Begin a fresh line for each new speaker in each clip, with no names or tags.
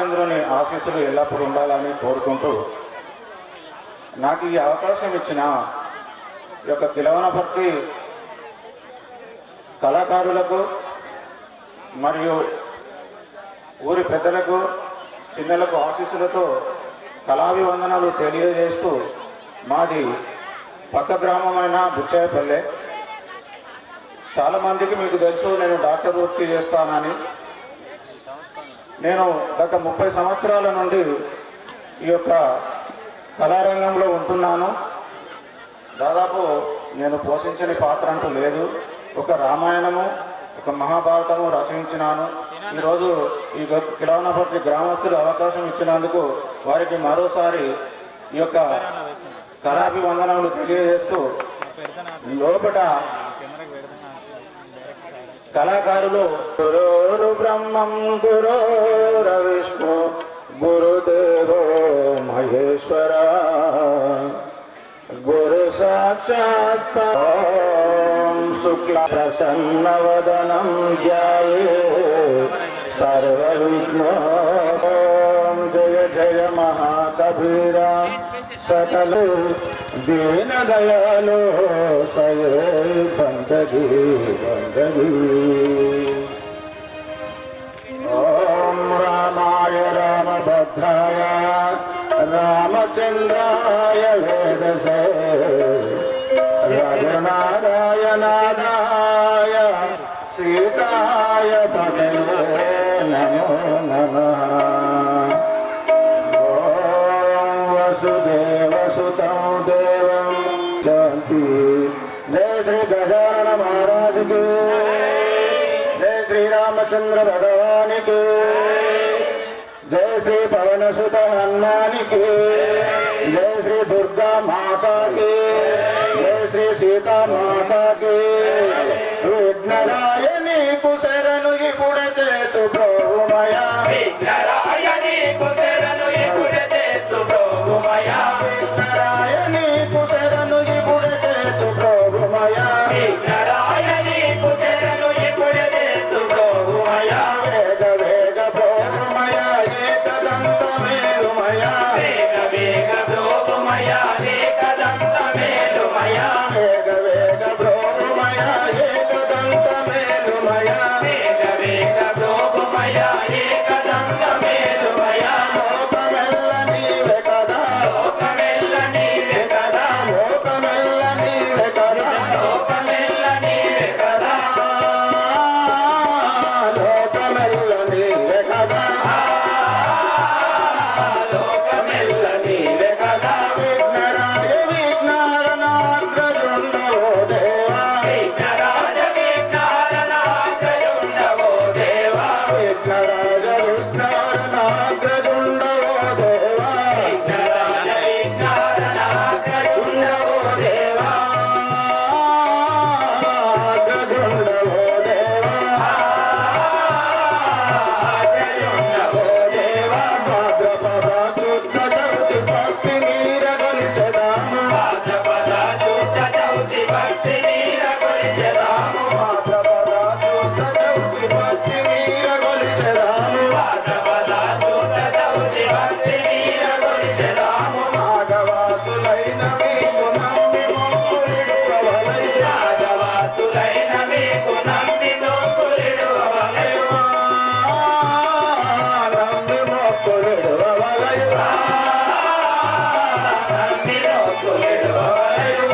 రామచంద్రుని ఆశీస్సులు ఎల్లప్పుడూ ఉండాలని కోరుకుంటూ నాకు ఈ అవకాశం ఇచ్చిన ఈ యొక్క కిలవనపర్తి కళాకారులకు మరియు ఊరి పెద్దలకు చిన్నలకు ఆశీస్సులతో కళాభివందనాలు తెలియజేస్తూ మాది పక్క గ్రామమైన బుచ్చాయపల్లె. చాలామందికి మీకు తెలుసు నేను డాక్టర్ వృత్తి చేస్తానని. నేను గత 30 సంవత్సరాల నుండి ఈ యొక్క కళారంగంలో ఉంటున్నాను. దాదాపు నేను పోషించని పాత్ర అంటూ లేదు. ఒక రామాయణము, ఒక మహాభారతము రచయించినాను. ఈరోజు ఈ కిలవనపర్తి గ్రామస్తులు అవకాశం ఇచ్చినందుకు వారికి మరోసారి ఈ యొక్క కళాభివందనములు తెలియజేస్తూ లోపల కళాకారులు గురు బ్రహ్మం గురుర విష్ణు గురుదేవో మహేశ్వర గురు సాక్షాత్ శుక్ల ప్రసన్నవదనం ధ్యాయే సర్వవిఘ్నో. జయ జయ మహాకబీరా सकल दीन दयालो सये बंदगी बंदगी. ओम रामाय रामभद्राय रामचंद्राय वेदसे रघुनाथाय नाथाय सीताय पतये नमो नमः. वसुदेव सुतं देवं शांति. जय श्री गजानन महाराज के, जय श्री रामचंद्र भगवान के, जय श्री पवन सुत हनुमान के, जय श्री दुर्गा माता के, जय श्री सीता माता के. विघ्नरायणी कुशरणु इपुड़ चेतु प्रभुमया, विघ्नरायणी कुशरणु इपुड़ चेतु प्रभुमया, विघ्नरायणी कुशरणु इपुड़ चेतु प्रभुमया, विघ्नरायणी कुशरणु इपुड़ चेतु प्रभुमया. वेग वेग प्रभुमया एकदंत मेरुमया, वेग वेग प्रभुमया एकदंत मेरुमया, वेग वेग प्रभुमया एकदंत मेरुमया, वेग वेग प्रभुमया एकदंत मेरुमया. లోకమెల్ల నీవే కదా, లోకమెల్ల నీవే కదా, లోకమెల్ల నీవే కదా, లోకమెల్ల నీవే కదా, లోకమెల్ల నీవే కదా, లోకమెల్ల నీవే కదా. విఘ్నరాయ విఘ్నారణాగ్రజుండవో దేవా, విఘ్నరాజ విఘ్నారణాగ్రజుండవో దేవా, విఘ్నరాజ విఘ్నారణాగ్రజుండవో దేవా, విఘ్నరాజ విఘ్నారణాగ్రజుండవో దేవా, అగ్రజుండవో దేవా, అగ్రజుండవో దేవా. భాద్రపద శుద్ధ చవితి భక్తి నీర గొలిచెదాము, భాద్రపద శుద్ధ చవితి భక్తి నీర గొలిచెదాము, భాద్రపద శుద్ధ చవితి భక్తి నీర గొలిచెదాము, భాద్రపద శుద్ధ చవితి భక్తి నీర గొలిచెదాము. నాగవాసులైన మీకు నమ్మి మొక్కులిడువవలయు, నాగవాసులైన మీకు నమ్మి మొక్కులిడువవలయు, నమ్మి మొక్కులిడువవలయు, నమ్మి మొక్కులిడువవలయు.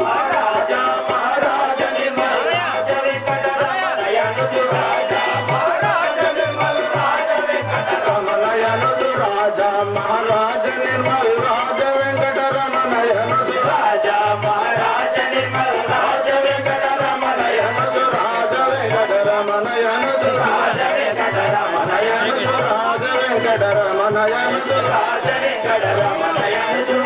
మహారాజా మహారాజ నిర్మల రాజ వెంకటరమణయనుజు, రాజా మహారాజ నిర్మల రాజ వెంకటరమణయనుజు, రాజా మహారాజ నిర్మల రాజ వెంకటరమణయనుజు, రాజా మహారాజ నిర్మల రాజ వెంకటరమణయనుజు, రాజ వెంకటరమణయనుజు, రాజ వెంకటరమణయనుజు, రాజ వెంకటరమణయనుజు, రాజ వెంకటరమణయనుజు.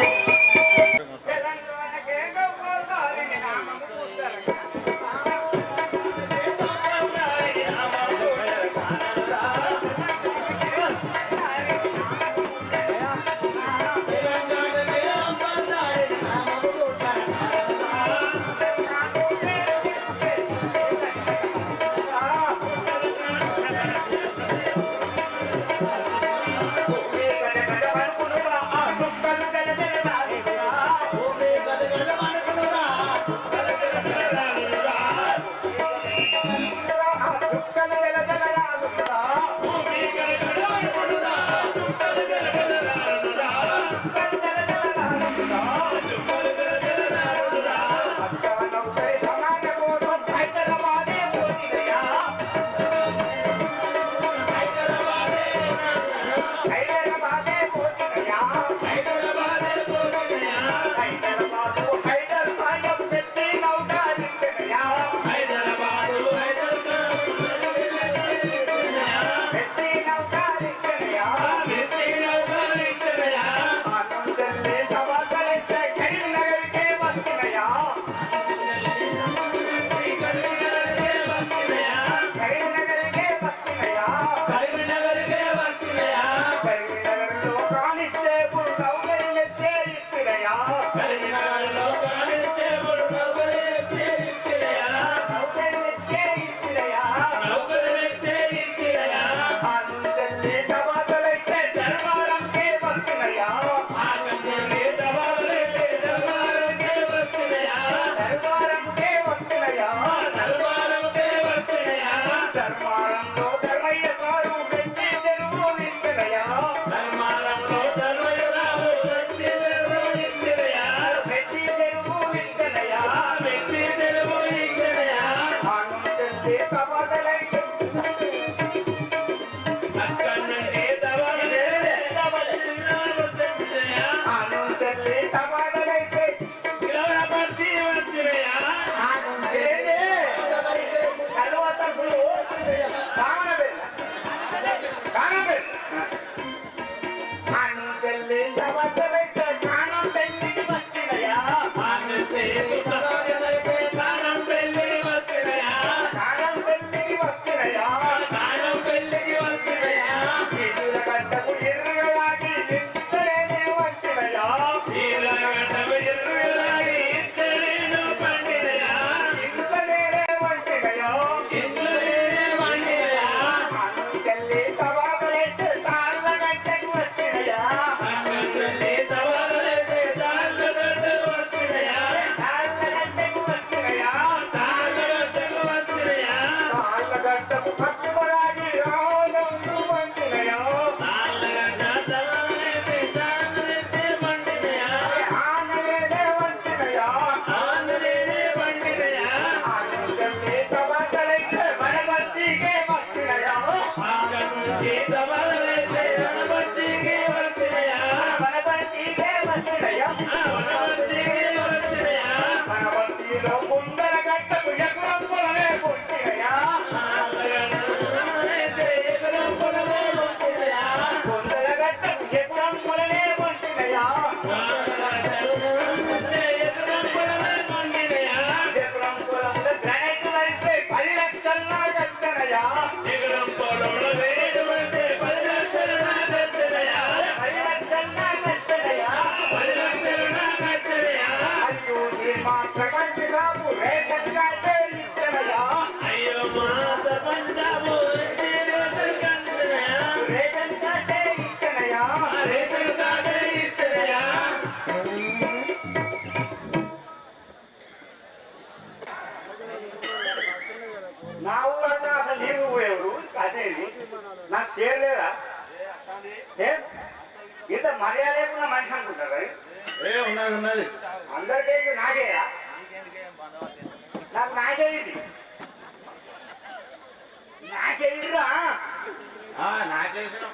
నాకు చేయలేదా ఇంత మర్యాద లేకుండా మనిషి అనుకుంటారా?
ఉన్నది ఉన్నది
అందరికీ నాకేరా నాకు నాకేది నాకేదిరా
నాకేసిన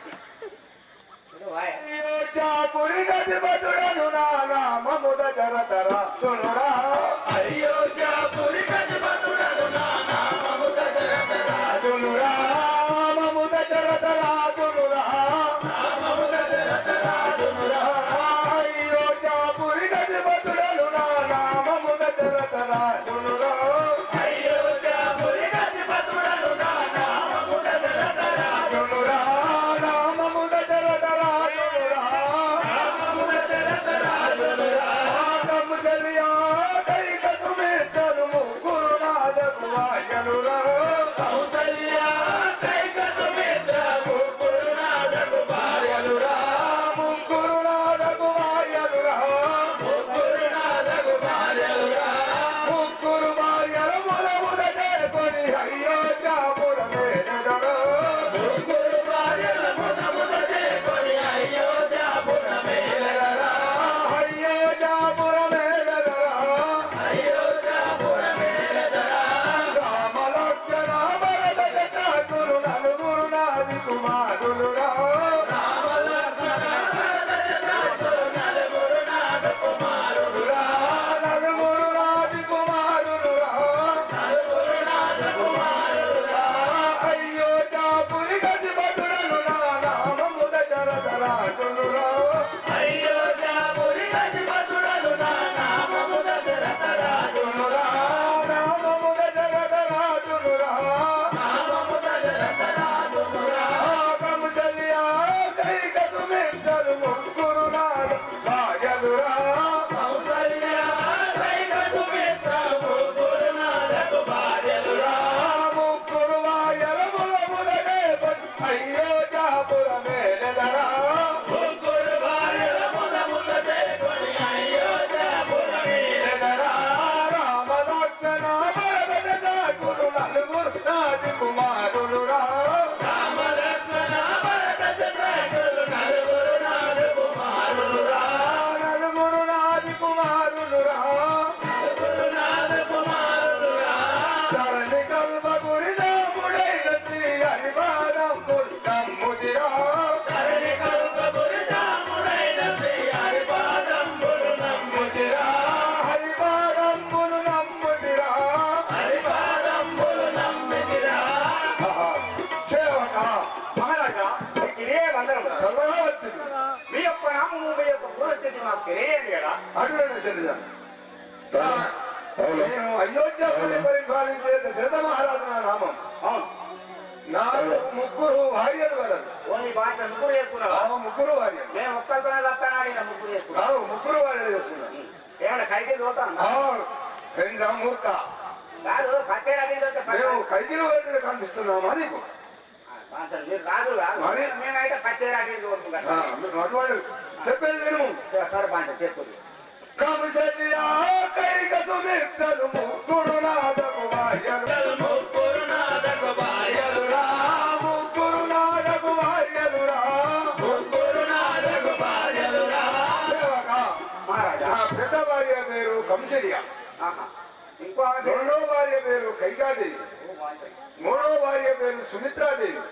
పురిగతిపతుడను నా నామముద జరతరా తునురా
అయోధ్యాపురి గజపతుడను నా నామముద జరతరా
తునురా మముద జరతరా తునురా
నామముద జరతరా
తునురా అయోధ్యాపురి గతిపతుడను నా నామముద జరతరా తునురా
అయోధ్యాపురి గజపతుడను నా నామముద జరతరా
తునురా నామముద జరతరా తునురా
నామముద జరతరా తునురా
కమ్ము చెలియా
యొక్క నామము మీ యొక్క పూర్వస్థితి మాకు తెలియదు కదా.
అటులనే చెల్లిదా నేను అయోధ్య పరిపాలించే దశరథ మహారాజు నా నామం.
అవును,
నాకు ముగ్గురు భార్యలు వరదు.
ఓన్లీ భాష ముగ్గురు చేసుకున్నావా?
ముగ్గురు భార్యలు.
మేము ఒక్కరితోనే తప్పాను అడిగిన ముగ్గురు చేసుకున్నాం.
ముగ్గురు భార్యలు చేసుకున్నాను.
ఏమన్నా ఖైదీ చూస్తాను
మూర్ఖ
కాదు. పచ్చేడు అడిగితే
మేము ఖైదీలు వాటిని కనిపిస్తున్నామా నీకు?
మీరు రాజు కాదు,
మరి?
మేమైతే పచ్చేడు అడిగి చూసుకుంటాం.
అటువంటి చెప్పేది విను.
సరే పంచ చెప్పు.
కంసలియా కైక సుమిత్రలు ముగ్గురు నాదకు భార్యలు. ముగ్గురు నాదకు భార్యలు రా. ముగ్గురు నాదకు భార్యలు రా. ముగ్గురు నాదకు భార్యలు రా.
మహారాజా,
నా పెద్ద భార్య పేరు కంసలియ.
ఇంకో ఆమె పేరు?
రెండో భార్య పేరు కైకాదేవి. మూడో భార్య పేరు సుమిత్రాదేవి.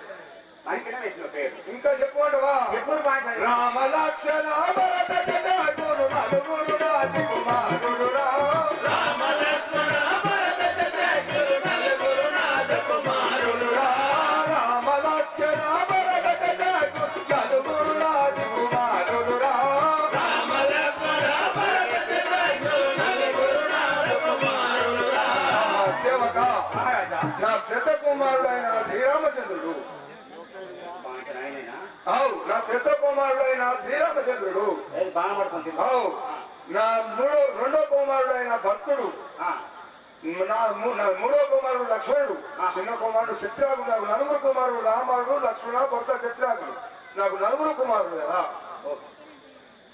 మంచిగా పెట్టిన పేరు.
ఇంకా చెప్పుకుంటావా?
ఎప్పుడు పంచ
రామ లక్ష్మణ భరత శత్రుఘ్నులు నలుగురు రాజు కుమారుడు రా. రామ లక్ష్మణ భరత శత్రుఘ్నులు నలుగురు రాజు కుమారుడు రా. రామ లక్ష్మణ భరత శత్రుఘ్నులు నలుగురు రాజు కుమారుడు రా. రామ లక్ష్మణ భరత శత్రుఘ్నులు నలుగురు రాజు కుమారుడు రా. సేవక
మహారాజా,
నా పెద్ద కుమారుడైన శ్రీరామచంద్రుడు. నా పెద్ద కుమారుడైన శ్రీరామచంద్రుడు.
బాణపడుతుంది.
నా రెండో కుమారుడైన భక్తుడు. నా మూడో కుమారుడు లక్ష్మణుడు. చిన్న కుమారుడు శత్రుఘ్నుడు. నాకు నలుగురు కుమారుడు రాముడు లక్ష్మణ భర్త శత్రుఘ్నుడు. నాకు నలుగురు కుమారుడు కదా.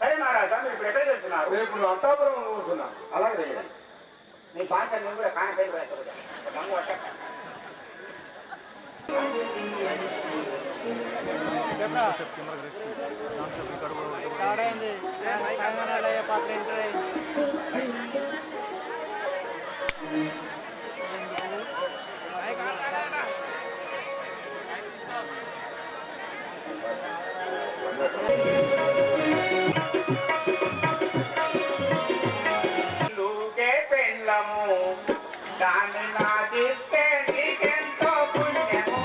సరే మహారాజా, మీరు ఇప్పుడు ఎక్కడ వెళ్తున్నారు?
ఇప్పుడు అంతాపురం కూర్చున్నా.
అలాగే వెళ్ళండి. నీ పాంచ నేను కూడా కానిపోయి పెళ్ళము దాన్ని నాదిస్తే నీకెంతో పుణ్యము.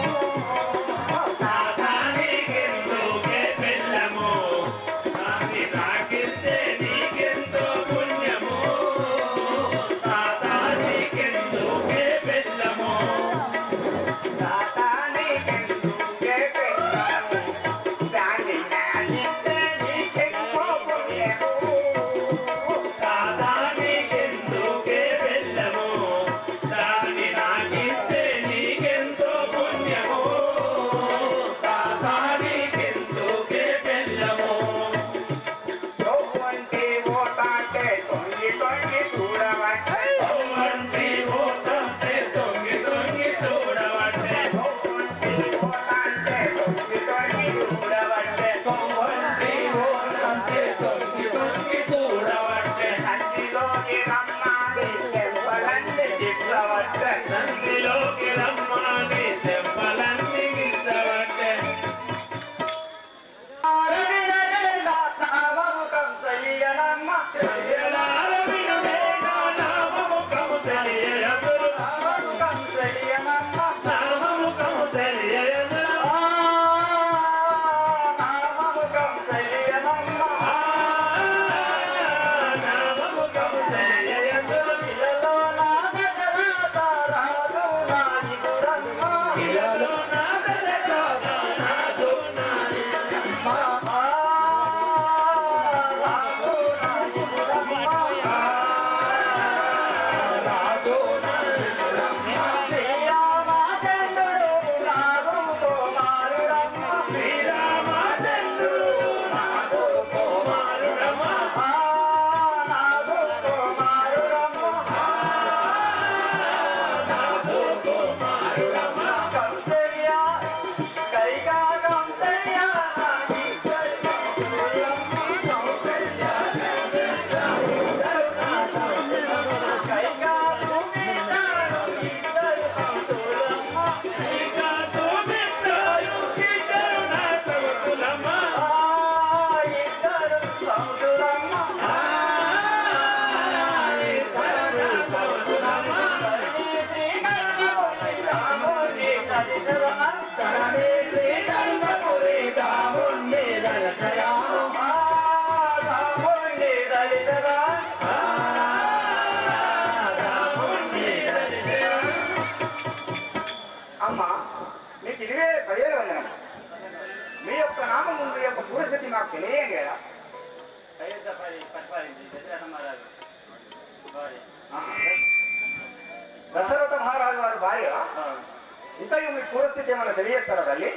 పూర్వస్థితి ఏమైనా తెలియజేస్తారా తల్లి?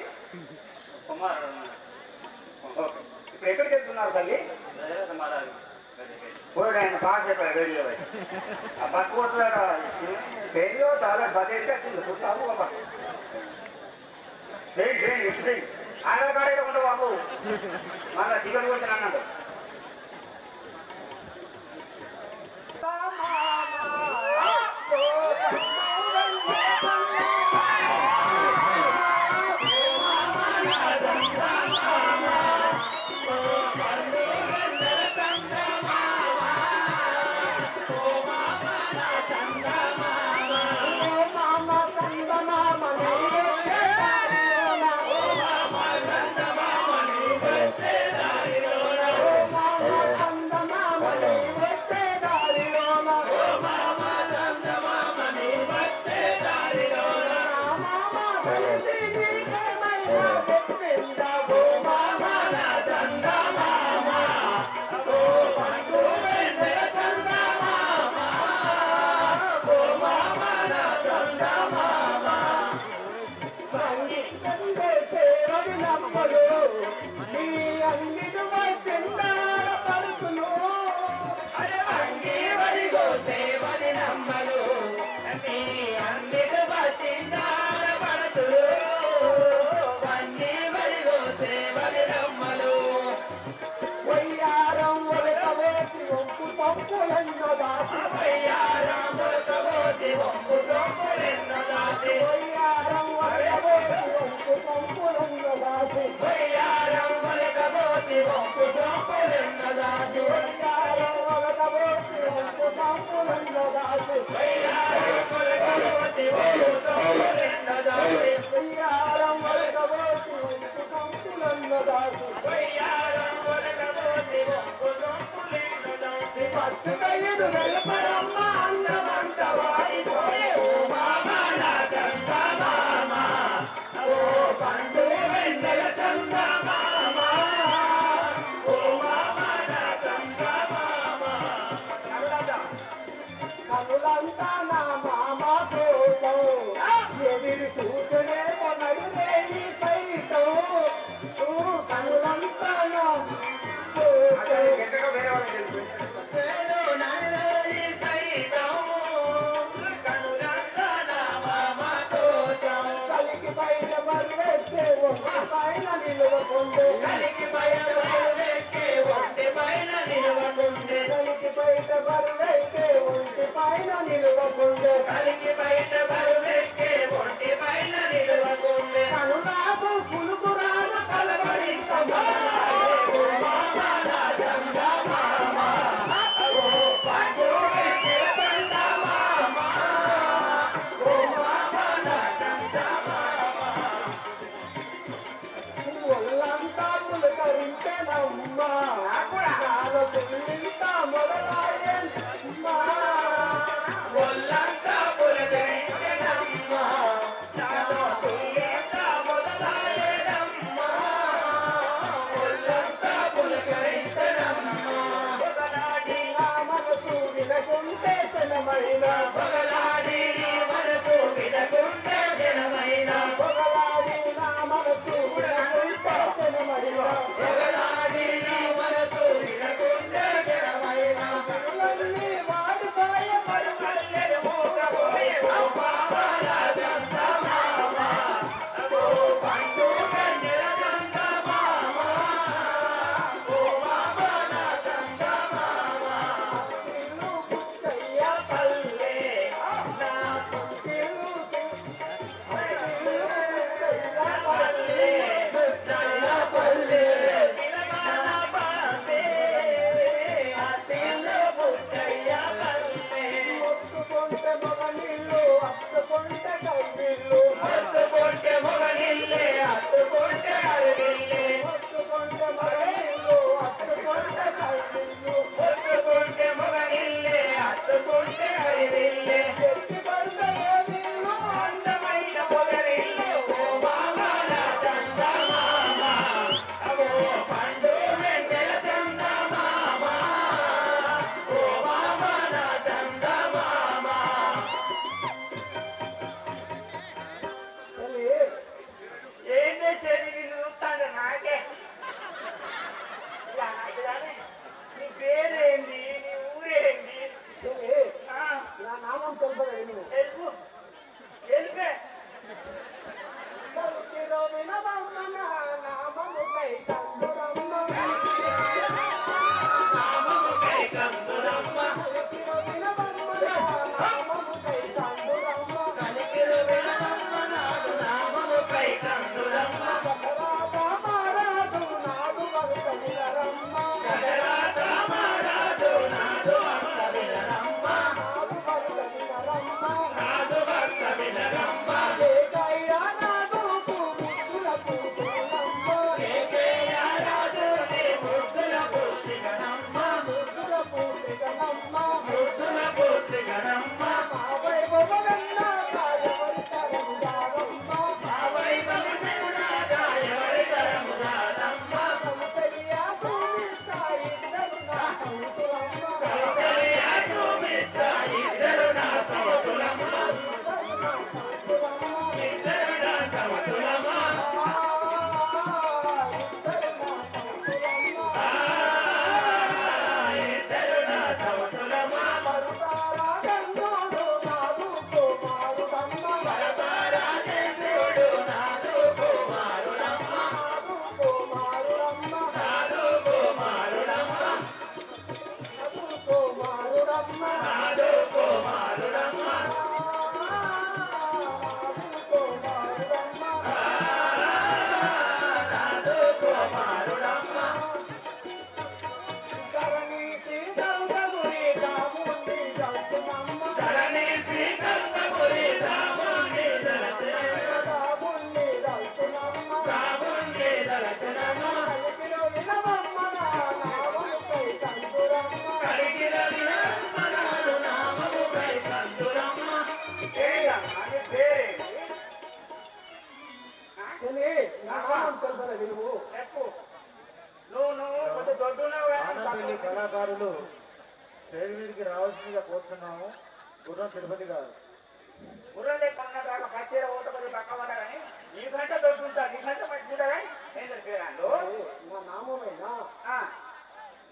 ఓకే. ఇప్పుడు ఎక్కడికి వెళ్తున్నారు తల్లి? పోయి ఆయన పాస్ అయిపోయాడు రేడియో. ఆ బస్ పోతున్నాడు రేడియో చాలా బడ్జెట్గా వచ్చింది చూస్తాము బాబా. Train train train Aadhaar card ఉండవు బాబు, మళ్ళీ టికెట్ వచ్చి అన్నాడు.
Volanta por el
కళాకారులు స్టేజ్ మీదకి రావాల్సిందిగా కోరుతున్నాము. గుర్రం తిరుపతి గారు.
గుర్రంలో కొన్న దాకా పచ్చీర ఓట కొద్ది పక్క పడ్డా కానీ నీ గంట దొరుకుతుంటా, నీ గంట మంచిగా కానీ ఏం తెలిపాడు
నా నామమైన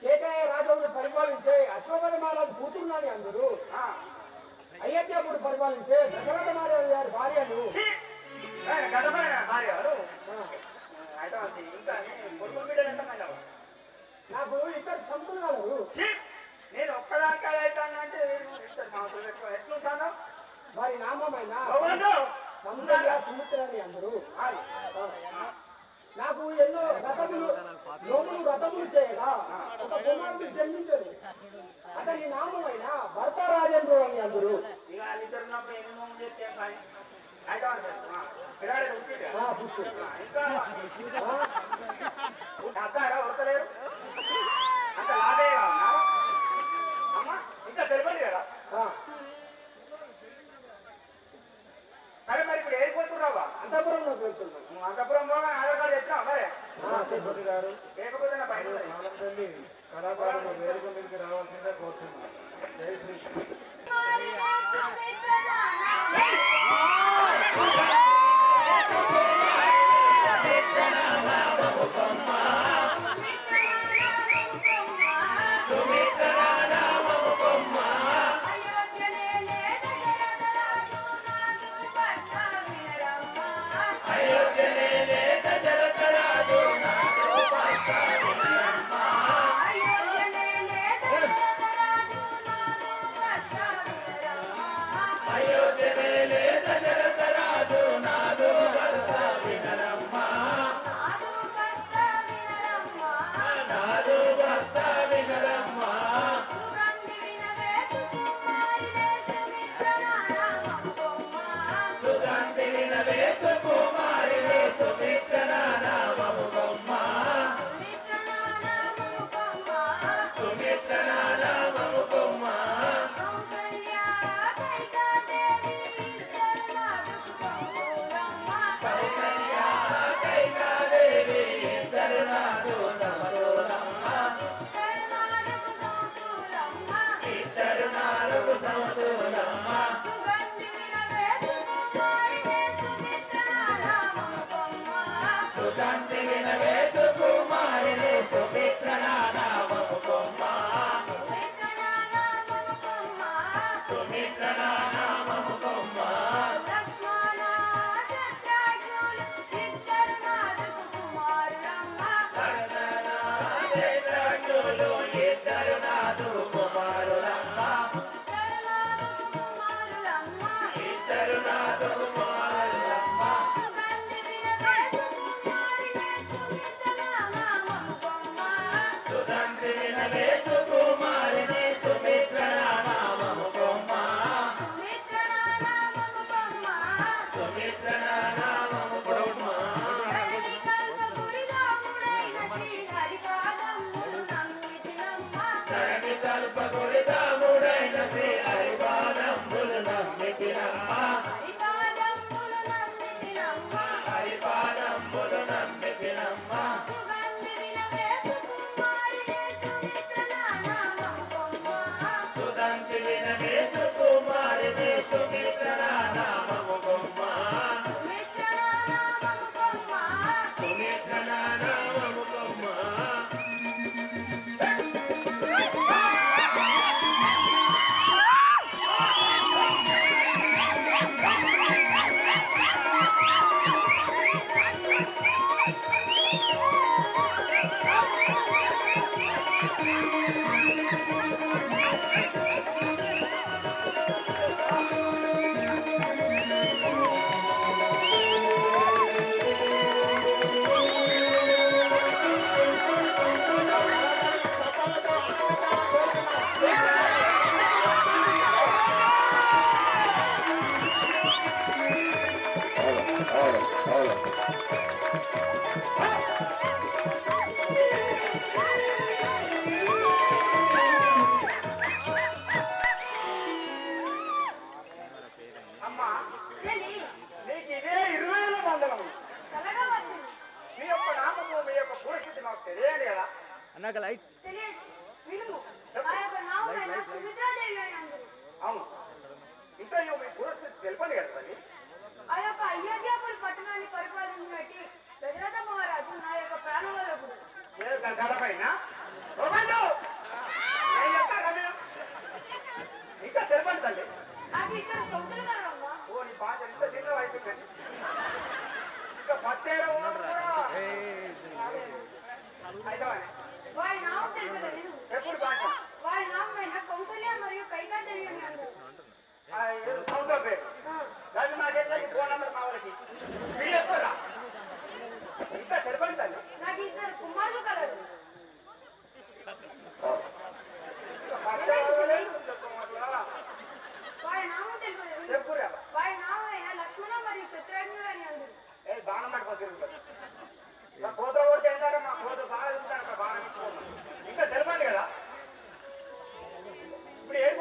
కేకయ్య రాజవులు పరిపాలించే అశ్వపథ మహారాజు కూతురున్నాని అందరూ అయోధ్యాపుడు పరిపాలించే దశరథ మహారాజు గారి భార్యలు
గతమైన భార్యవారు అయితే ఇంకా కొడుకు బిడ్డలు ఎంతమంది
నాకు ఇద్దరు సంతులు కలరు.
నేను ఒక్కదానికా అవుతానంటే ఇద్దరు సంవత్సరాలు ఎక్కువ ఎట్లుంటాను.
వారి నామమైన సుమిత్రని అందరూ. నాకు ఎన్నో రథములు చేయగా ఒక కుమారుడు జన్మించడు. అతని నామమైన భర్త రాజేంద్రుడు అని అందరూ.
ఇక వాళ్ళిద్దరు ఉన్నప్పుడు ఎన్ని నోము చేస్తే కానీ ఇంకా అత్తారా ఉడతలేరు అంత లాభేగా ఉన్నారు అమ్మా. ఇంకా తెలిపండి కదా. సరే మరి ఇప్పుడు ఏడిపోతున్నావా?
అంతపురంలోకి వెళ్తున్నాను.
అంతపురం పోగా ఆధార్ కార్డు తెచ్చినావు మరి
తిరుపతి గారు.
లేకపోతే నా బయట
ఆనందండి కళాకారులు వేదిక మీదకి రావాల్సిందే కోరుతున్నాను. జై శ్రీ
సుగంధి వినవే సుకుమారినే సుమిత్రనా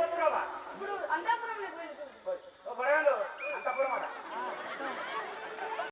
పోతున్నావా?
ఇప్పుడు అంతఃపురం